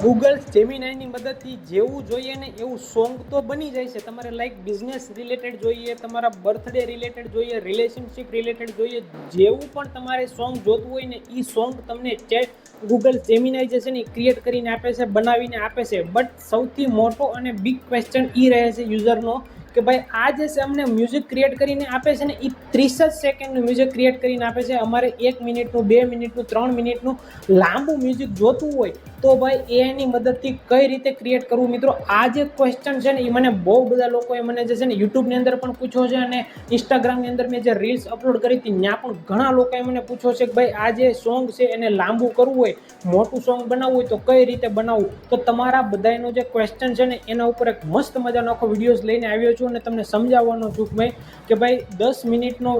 Google જેમિનાઈની મદદથી જેવું જોઈએ ને એવું સોંગ તો બની જાય છે. તમારે લાઈક બિઝનેસ રિલેટેડ જોઈએ, તમારા બર્થડે રિલેટેડ જોઈએ, રિલેશનશિપ રિલેટેડ જોઈએ, જેવું પણ તમારે સોંગ જોતું હોય ને એ સોંગ તમને ગૂગલ જેમિનાઈ જે છે ને ક્રિએટ કરીને આપે છે, બનાવીને આપે છે. બટ સૌથી મોટો અને બિગ ક્વેશ્ચન એ રહે છે યુઝરનો કે ભાઈ આ જે છે અમને મ્યુઝિક ક્રિએટ કરીને આપે છે ને એ 30 જ સેકન્ડનું મ્યુઝિક ક્રિએટ કરીને આપે છે. અમારે 1 મિનિટનું, 2 મિનિટનું, 3 મિનિટનું લાંબુ મ્યુઝિક જોતું હોય તો ભાઈ એની મદદથી કઈ રીતે ક્રિએટ કરવું. મિત્રો આ જે ક્વેશ્ચન છે ને એ મને બહુ બધા લોકોએ મને જે છે ને યુટ્યુબની અંદર પણ પૂછ્યો છે અને ઇન્સ્ટાગ્રામની અંદર મેં જે રીલ્સ અપલોડ કરી હતી ત્યાં પણ ઘણા લોકોએ મને પૂછ્યો છે કે ભાઈ આ જે સોંગ છે એને લાંબુ કરવું હોય, મોટું સોંગ બનાવવું હોય તો કઈ રીતે બનાવવું. તો તમારા બધાનો જે ક્વેશ્ચન છે ને એના ઉપર એક મસ્ત મજાનો આખો વિડીયોઝ લઈને આવ્યો છું અને તમને સમજાવવાનો છું કે ભાઈ 10 મિનિટનો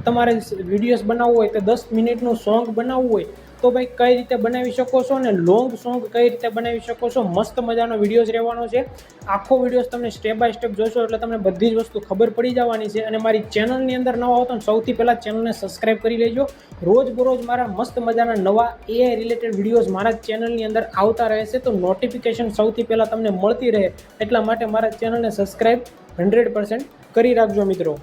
તમારે વિડીયોઝ બનાવવું હોય તો 10 મિનિટનું સોંગ બનાવવું હોય તો ભાઈ કઈ રીતે બનાવી શકો છો અને લોંગ સોંગ કઈ રીતે બનાવી શકો છો. મસ્ત મજાનો વિડીયોઝ રહેવાનો છે. આખો વિડીયોઝ તમને સ્ટેપ બાય સ્ટેપ જોશો એટલે તમને બધી જ વસ્તુ ખબર પડી જવાની છે. અને મારી ચેનલની અંદર નવા હો તો સૌથી પહેલાં ચેનલને સબસ્ક્રાઈબ કરી લેજો. રોજ બરોજ મારા મસ્ત મજાના નવા AI રિલેટેડ વિડીયોઝ મારા ચેનલની અંદર આવતા રહેશે તો નોટિફિકેશન સૌથી પહેલાં તમને મળતી રહે એટલા માટે મારા ચેનલને સબસ્ક્રાઈબ 100% કરી રાખજો મિત્રો.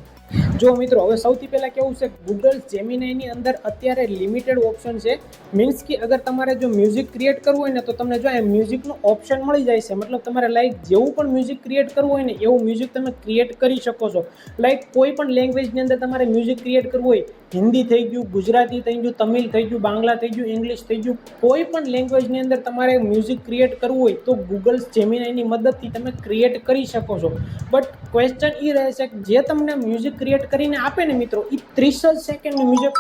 જો મિત્રો હવે સૌથી પહેલાં કેવું છે, ગૂગલ જેમિનાઈની અંદર અત્યારે લિમિટેડ ઓપ્શન છે. મીન્સ કે અગર તમારે જો મ્યુઝિક ક્રિએટ કરવું હોય ને તો તમને જો મ્યુઝિકનું ઓપ્શન મળી જાય છે. મતલબ તમારે લાઈક જેવું પણ મ્યુઝિક ક્રિએટ કરવું હોય ને એવું મ્યુઝિક તમે ક્રિએટ કરી શકો છો. લાઈક કોઈ પણ લેંગ્વેજની અંદર તમારે મ્યુઝિક ક્રિએટ કરવું હોય, હિન્દી થઈ ગયું, ગુજરાતી થઈ ગયું, તમિલ થઈ ગયું, બાંગ્લા થઈ ગયું, ઇંગ્લિશ થઈ ગયું, કોઈ પણ લેંગ્વેજની અંદર તમારે મ્યુઝિક ક્રિએટ કરવું હોય તો ગૂગલ જેમિનાઈની મદદથી તમે ક્રિએટ કરી શકો છો. બટ ક્વેશ્ચન એ રહે છે કે જે તમને મ્યુઝિક ક્રિએટ કરીને આપે ને મિત્રો એ 30 સેકન્ડનું મ્યુઝિક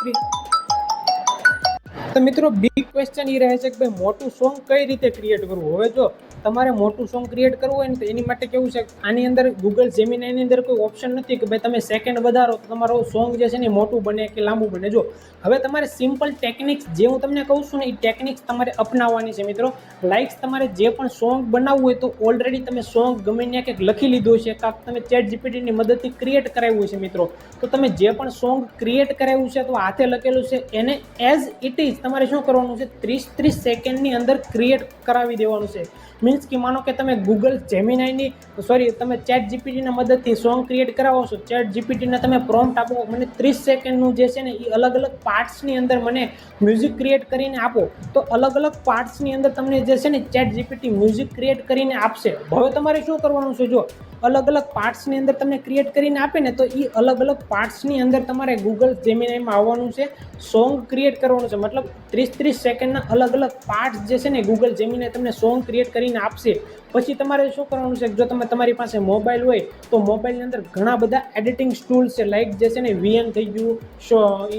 તો મિત્રો બિગ ક્વેશ્ચન એ રહે છે કે ભાઈ મોટું સોંગ કઈ રીતે ક્રિએટ કરવું. હવે જો તમારે મોટું સોંગ ક્રિએટ કરવું હોય ને તો એની માટે કેવું છે, આની અંદર ગૂગલ જેમિનાઈની અંદર કોઈ ઓપ્શન નથી કે ભાઈ તમે સેકન્ડ વધારો તો તમારો સોંગ જે છે ને મોટું બને કે લાંબુ બને. જો હવે તમારે સિમ્પલ ટેકનિક્સ જે હું તમને કહું છું ને એ ટેકનિક્સ તમારે અપનાવવાની છે મિત્રો. લાઇક્સ તમારે જે પણ સોંગ બનાવવું હોય તો ઓલરેડી તમે સોંગ ગમે ત્યાં કંઈક લખી લીધું છે, કાંક તમે ચેટ જીપીટીની મદદથી ક્રિએટ કરાવ્યું છે મિત્રો. તો તમે જે પણ સોંગ ક્રિએટ કરાવ્યું છે તો હાથે લખેલું છે એને એઝ ઇટ ઇઝ તમારે શું કરવાનું છે 30 સેકન્ડની અંદર ક્રિએટ કરાવી દેવાનું છે. મીન્સ કે માનો કે તમે ગૂગલ જેમિનાઈની તમે ચેટ જીપીટીના મદદથી સોંગ ક્રિએટ કરાવો છો, ચેટ જીપીટીને તમે પ્રોમ્પ્ટ આપો મને 30 સેકન્ડનું જે છે ને એ અલગ અલગ પાર્ટ્સની અંદર મને મ્યુઝિક ક્રિએટ કરીને આપો તો અલગ અલગ પાર્ટ્સની અંદર તમને જે છે ને ચેટ જીપીટી મ્યુઝિક ક્રિએટ કરીને આપશે. હવે તમારે શું કરવાનું છે, જો અલગ અલગ પાર્ટ્સની અંદર તમને ક્રિએટ કરીને આપે ને તો એ અલગ અલગ પાર્ટ્સની અંદર તમારે ગૂગલ જેમિનાઈમાં આવવાનું છે, સોંગ ક્રિએટ કરવાનું છે. મતલબ 30 સેકન્ડના અલગ અલગ પાર્ટ્સ જે છે ને ગૂગલ જેમિનાઈ તમને સોંગ ક્રિએટ કરીને આપશે. પછી તમારે શું કરવાનું છે, જો તમારી પાસે મોબાઈલ હોય તો મોબાઈલની અંદર ઘણા બધા એડિટિંગ ટૂલ્સ છે. લાઈક જે છે ને VN થઈ ગયું,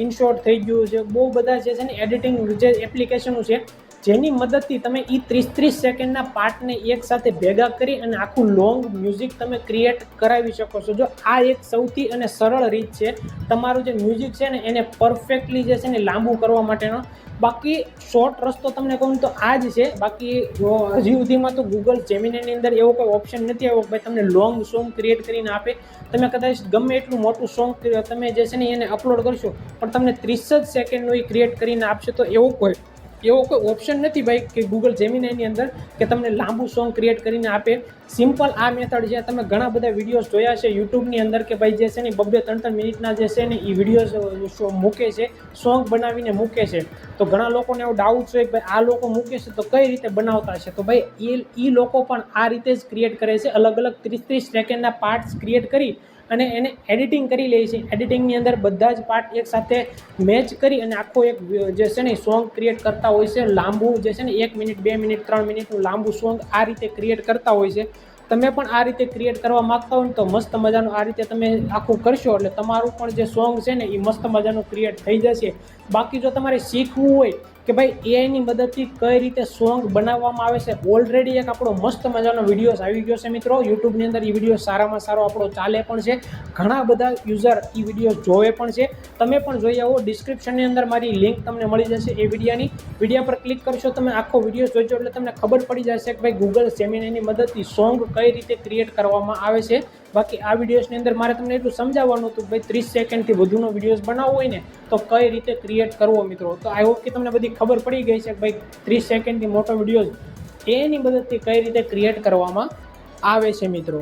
ઇનશોટ થઈ ગયું છે, બહુ બધા જે છે ને એડિટિંગ જે એપ્લિકેશનો છે જેની મદદથી તમે એ 30 સેકન્ડના પાર્ટને એક સાથે ભેગા કરી અને આખું લોંગ મ્યુઝિક તમે ક્રિએટ કરાવી શકો છો. જો આ એક સૌથી અને સરળ રીત છે તમારું જે મ્યુઝિક છે ને એને પરફેક્ટલી જે છે ને લાંબુ કરવા માટેનો. બાકી શોર્ટ રસ્તો તમને કહું તો આ જ છે. બાકી હજી સુધીમાં તો ગૂગલ જેમિનાઈની અંદર એવો કોઈ ઓપ્શન નથી આવ્યો ભાઈ તમને લોંગ સોંગ ક્રિએટ કરીને આપે. તમે કદાચ ગમે એટલું મોટું સોંગ તમે જે છે ને એને અપલોડ કરશો પણ તમને 30 જ સેકન્ડનું એ ક્રિએટ કરીને આપશે. તો એવો કોઈ ઓપ્શન નથી ભાઈ કે ગૂગલ જેમિનાઈની અંદર કે તમને લાંબુ સોંગ ક્રિએટ કરીને આપે. સિમ્પલ આ મેથડ છે. તમે ઘણા બધા વિડીયોઝ જોયા છે યુટ્યુબની અંદર કે ભાઈ જે છે ને 2-3 મિનિટના જે છે ને એ વિડીયોઝ મૂકે છે, સોંગ બનાવીને મૂકે છે. તો ઘણા લોકોને એવો ડાઉટ છે કે ભાઈ આ લોકો મૂકે છે તો કઈ રીતે બનાવતા છે. તો ભાઈ એ લોકો પણ આ રીતે જ ક્રિએટ કરે છે. અલગ અલગ 30 સેકન્ડના પાર્ટ્સ ક્રિએટ કરી અને એને એડિટિંગ કરી લે છે. એડિટિંગની અંદર બધા જ પાર્ટ એક સાથે મેચ કરી અને આખો એક જે છે ને સોંગ ક્રિએટ કરતા હોય છે. લાંબુ જે છે ને 1 મિનિટ, 2 મિનિટ, 3 મિનિટનું લાંબુ સોંગ આ રીતે ક્રિએટ કરતા હોય છે. તમે પણ આ રીતે ક્રિએટ કરવા માગતા હોય ને તો મસ્ત મજાનું આ રીતે તમે આખું કરશો એટલે તમારું પણ જે સોંગ છે ને એ મસ્ત મજાનું ક્રિએટ થઈ જશે. બાકી જો તમારે શીખવું હોય કે ભાઈ એઆઈની મદદથી કઈ રીતે સોંગ બનાવવામાં આવે છે, ઓલરેડી એક આપણો મસ્ત મજાનો વિડીયોઝ આવી ગયો છે મિત્રો યુટ્યુબની અંદર. એ વિડીયો સારામાં સારો આપણો ચાલે પણ છે, ઘણા બધા યુઝર એ વિડીયો જોવે પણ છે. તમે પણ જોઈ આવો, ડિસ્ક્રિપ્શનની અંદર મારી લિંક તમને મળી જશે એ વિડીયો પર ક્લિક કરશો તમે આખો વિડીયો જોજો એટલે તમને ખબર પડી જશે કે ભાઈ ગૂગલ જેમિનાઈની મદદથી સોંગ કઈ રીતે ક્રિએટ કરવામાં આવે છે. બાકી આ વિડીયોઝની અંદર મારે તમને એટલું સમજાવવાનું હતું કે ભાઈ 30 સેકન્ડથી વધુનો વિડીયોઝ બનાવવો હોય ને તો કઈ રીતે ક્રિએટ કરવો મિત્રો. તો આઈ હોપ કે તમને બધી ખબર પડી ગઈ છે કે ભાઈ 30 સેકન્ડથી મોટો વિડીયો એની મદદથી કઈ રીતે ક્રિએટ કરવામાં આવે છે મિત્રો.